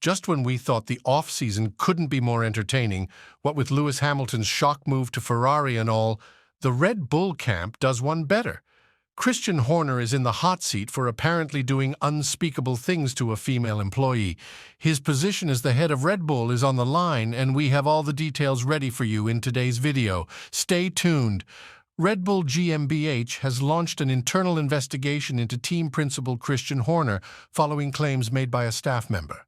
Just when we thought the off-season couldn't be more entertaining, what with Lewis Hamilton's shock move to Ferrari and all, the Red Bull camp does one better. Christian Horner is in the hot seat for apparently doing unspeakable things to a female employee. His position as the head of Red Bull is on the line, and we have all the details ready for you in today's video. Stay tuned. Red Bull GmbH has launched an internal investigation into team principal Christian Horner following claims made by a staff member.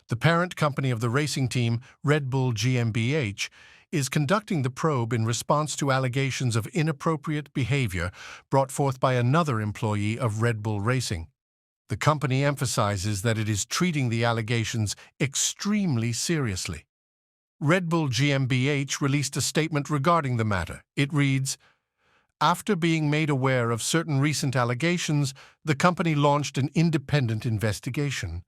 The parent company of the racing team, Red Bull GmbH, is conducting the probe in response to allegations of inappropriate behavior brought forth by another employee of Red Bull Racing. The company emphasizes that it is treating the allegations extremely seriously. Red Bull GmbH released a statement regarding the matter. It reads, "After being made aware of certain recent allegations, the company launched an independent investigation.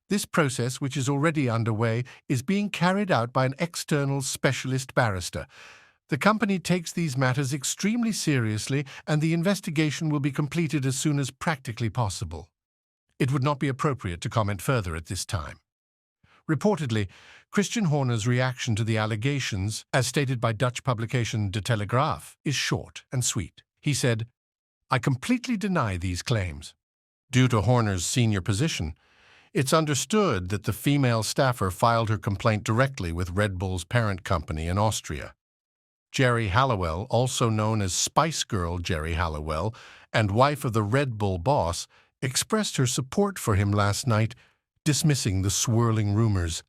This process, which is already underway, is being carried out by an external specialist barrister. The company takes these matters extremely seriously, and the investigation will be completed as soon as practically possible. It would not be appropriate to comment further at this time." Reportedly, Christian Horner's reaction to the allegations, as stated by Dutch publication De Telegraaf, is short and sweet. He said, "I completely deny these claims." Due to Horner's senior position, it's understood that the female staffer filed her complaint directly with Red Bull's parent company in Austria. Geri Halliwell, also known as Spice Girl Geri Halliwell, and wife of the Red Bull boss, expressed her support for him last night, dismissing the swirling rumors.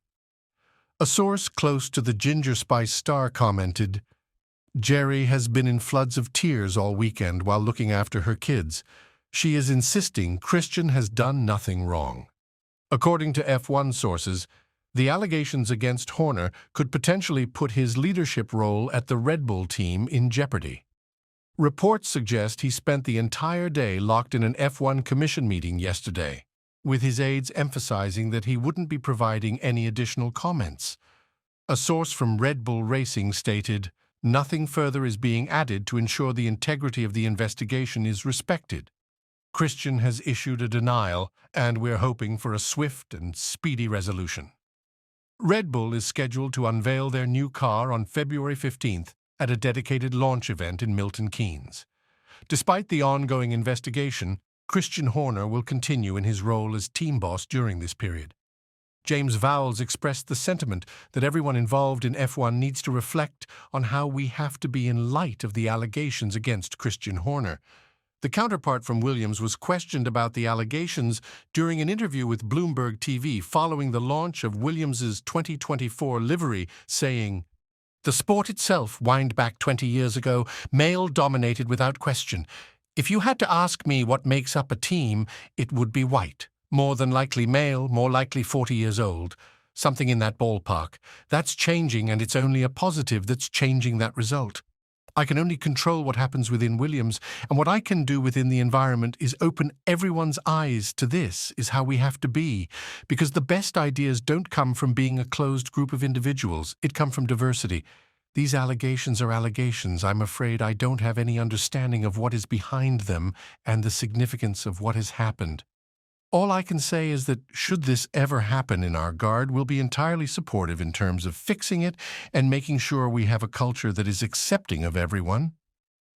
A source close to the Ginger Spice star commented, "Geri has been in floods of tears all weekend while looking after her kids. She is insisting Christian has done nothing wrong." According to F1 sources, the allegations against Horner could potentially put his leadership role at the Red Bull team in jeopardy. Reports suggest he spent the entire day locked in an F1 commission meeting yesterday, with his aides emphasizing that he wouldn't be providing any additional comments. A source from Red Bull Racing stated, "Nothing further is being added to ensure the integrity of the investigation is respected. Christian has issued a denial, and we're hoping for a swift and speedy resolution." Red Bull is scheduled to unveil their new car on February 15th at a dedicated launch event in Milton Keynes. Despite the ongoing investigation, Christian Horner will continue in his role as team boss during this period. James Vowles expressed the sentiment that everyone involved in F1 needs to reflect on how we have to be in light of the allegations against Christian Horner. The counterpart from Williams was questioned about the allegations during an interview with Bloomberg TV following the launch of Williams's 2024 livery, saying, "The sport itself, wind back 20 years ago, male-dominated without question. If you had to ask me what makes up a team, it would be white. More than likely male, more likely 40 years old. Something in that ballpark. That's changing, and it's only a positive that's changing that result. I can only control what happens within Williams, and what I can do within the environment is open everyone's eyes to this is how we have to be, because the best ideas don't come from being a closed group of individuals, it comes from diversity. These allegations are allegations. I'm afraid I don't have any understanding of what is behind them and the significance of what has happened. All I can say is that should this ever happen in our guard, we'll be entirely supportive in terms of fixing it and making sure we have a culture that is accepting of everyone."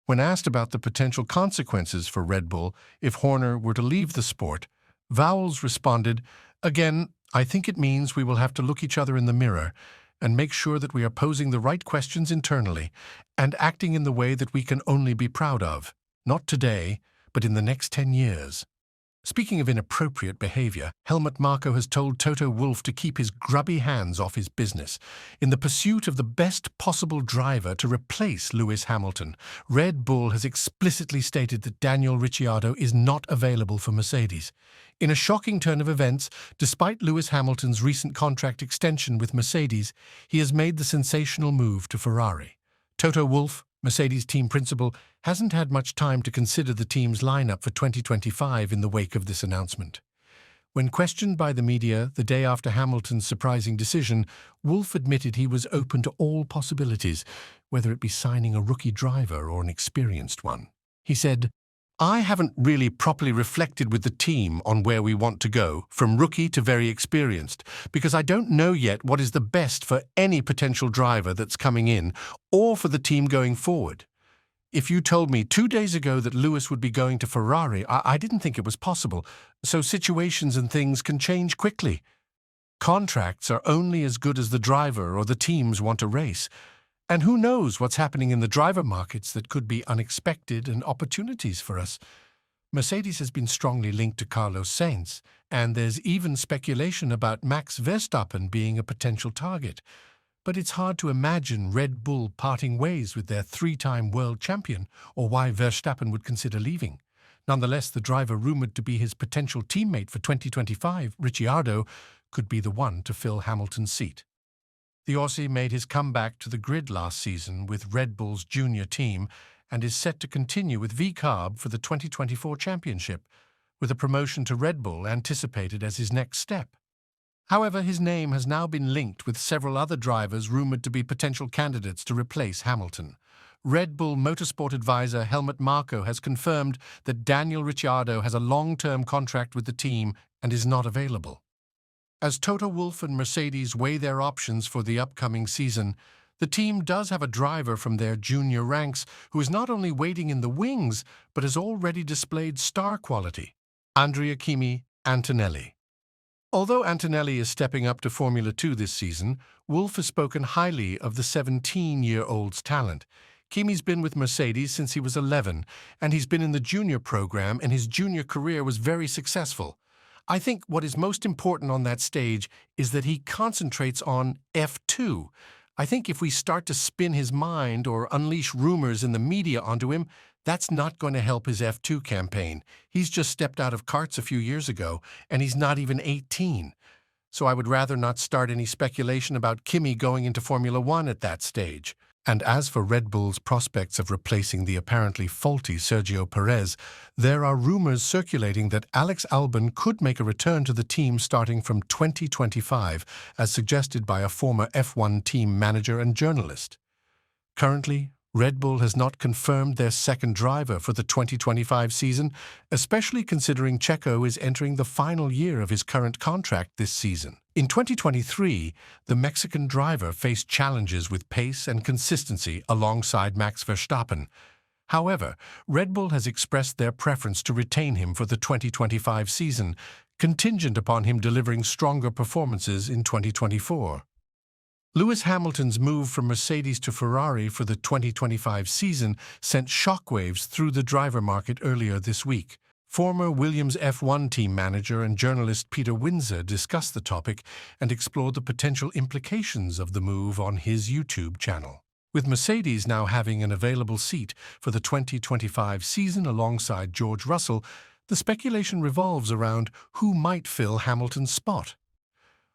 When asked about the potential consequences for Red Bull if Horner were to leave the sport, Vowles responded, "Again, I think it means we will have to look each other in the mirror and make sure that we are posing the right questions internally and acting in the way that we can only be proud of, not today, but in the next 10 years. Speaking of inappropriate behavior, Helmut Marko has told Toto Wolff to keep his grubby hands off his business. In the pursuit of the best possible driver to replace Lewis Hamilton, Red Bull has explicitly stated that Daniel Ricciardo is not available for Mercedes. In a shocking turn of events, despite Lewis Hamilton's recent contract extension with Mercedes, he has made the sensational move to Ferrari. Toto Wolff, Mercedes team principal, hasn't had much time to consider the team's lineup for 2025 in the wake of this announcement. When questioned by the media the day after Hamilton's surprising decision, Wolff admitted he was open to all possibilities, whether it be signing a rookie driver or an experienced one. He said, I haven't really properly reflected with the team on where we want to go, from rookie to very experienced, because I don't know yet what is the best for any potential driver that's coming in or for the team going forward. If you told me 2 days ago that Lewis would be going to Ferrari, I didn't think it was possible, so situations and things can change quickly. Contracts are only as good as the driver or the teams want to race. And who knows what's happening in the driver markets that could be unexpected and opportunities for us. Mercedes has been strongly linked to Carlos Sainz, and there's even speculation about Max Verstappen being a potential target. But it's hard to imagine Red Bull parting ways with their 3-time world champion, or why Verstappen would consider leaving. Nonetheless, the driver rumored to be his potential teammate for 2025, Ricciardo, could be the one to fill Hamilton's seat. The Aussie made his comeback to the grid last season with Red Bull's junior team and is set to continue with VCARB for the 2024 championship, with a promotion to Red Bull anticipated as his next step. However, his name has now been linked with several other drivers rumored to be potential candidates to replace Hamilton. Red Bull Motorsport advisor Helmut Marko has confirmed that Daniel Ricciardo has a long-term contract with the team and is not available. As Toto Wolff and Mercedes weigh their options for the upcoming season, the team does have a driver from their junior ranks who is not only waiting in the wings, but has already displayed star quality: Andrea Kimi Antonelli. Although Antonelli is stepping up to Formula 2 this season, Wolff has spoken highly of the 17-year-old's talent. Kimi's been with Mercedes since he was 11, and he's been in the junior program, and his junior career was very successful. I think what is most important on that stage is that he concentrates on F2. I think if we start to spin his mind or unleash rumors in the media onto him, that's not going to help his F2 campaign. He's just stepped out of karts a few years ago, and he's not even 18. So I would rather not start any speculation about Kimi going into Formula 1 at that stage. And as for Red Bull's prospects of replacing the apparently faulty Sergio Perez, there are rumors circulating that Alex Albon could make a return to the team starting from 2025, as suggested by a former F1 team manager and journalist. Currently, Red Bull has not confirmed their second driver for the 2025 season, especially considering Checo is entering the final year of his current contract this season. In 2023, the Mexican driver faced challenges with pace and consistency alongside Max Verstappen. However, Red Bull has expressed their preference to retain him for the 2025 season, contingent upon him delivering stronger performances in 2024. Lewis Hamilton's move from Mercedes to Ferrari for the 2025 season sent shockwaves through the driver market earlier this week. Former Williams F1 team manager and journalist Peter Windsor discussed the topic and explored the potential implications of the move on his YouTube channel. With Mercedes now having an available seat for the 2025 season alongside George Russell, the speculation revolves around who might fill Hamilton's spot.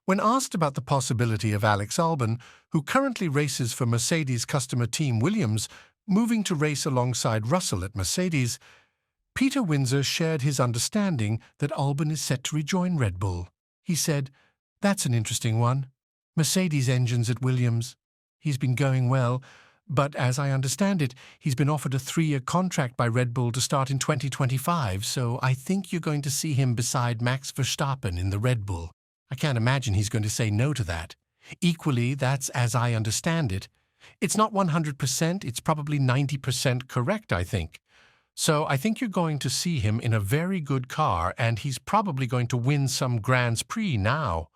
When asked about the possibility of Alex Albon, who currently races for Mercedes customer team Williams, moving to race alongside Russell at Mercedes, Peter Windsor shared his understanding that Albon is set to rejoin Red Bull. He said, "That's an interesting one. Mercedes engines at Williams. He's been going well, but as I understand it, he's been offered a 3-year contract by Red Bull to start in 2025, so I think you're going to see him beside Max Verstappen in the Red Bull. I can't imagine he's going to say no to that. Equally, that's as I understand it. It's not 100%, it's probably 90% correct, I think. So I think you're going to see him in a very good car, and he's probably going to win some Grands Prix now.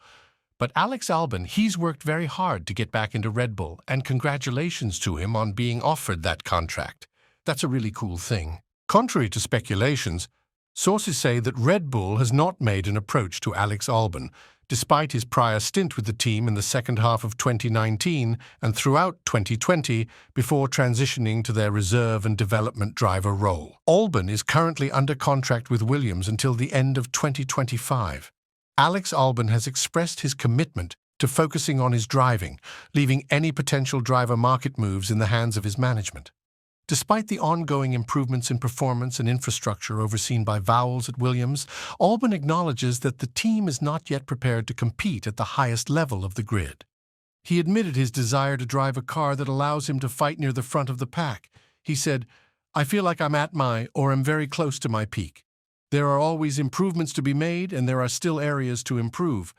But Alex Albon, he's worked very hard to get back into Red Bull, and congratulations to him on being offered that contract. That's a really cool thing." Contrary to speculations, sources say that Red Bull has not made an approach to Alex Albon, despite his prior stint with the team in the second half of 2019 and throughout 2020 before transitioning to their reserve and development driver role. Albon is currently under contract with Williams until the end of 2025. Alex Albon has expressed his commitment to focusing on his driving, leaving any potential driver market moves in the hands of his management. Despite the ongoing improvements in performance and infrastructure overseen by Vowles at Williams, Albon acknowledges that the team is not yet prepared to compete at the highest level of the grid. He admitted his desire to drive a car that allows him to fight near the front of the pack. He said, I feel like I'm at my, or am very close to my peak. There are always improvements to be made, and there are still areas to improve.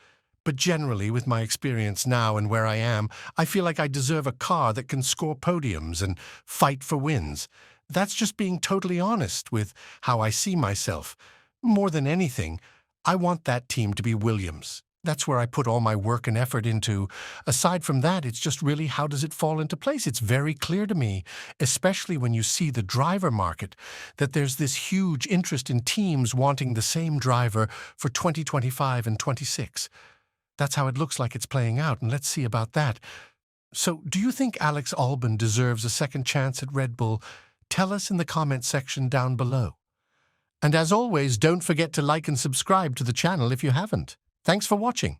But generally, with my experience now and where I am, I feel like I deserve a car that can score podiums and fight for wins. That's just being totally honest with how I see myself. More than anything, I want that team to be Williams. That's where I put all my work and effort into. Aside from that, it's just really how does it fall into place? It's very clear to me, especially when you see the driver market, that there's this huge interest in teams wanting the same driver for 2025 and 26. That's how it looks like it's playing out, and let's see about that. So, do you think Alex Albon deserves a second chance at Red Bull? Tell us in the comment section down below. And as always, don't forget to like and subscribe to the channel if you haven't. Thanks for watching.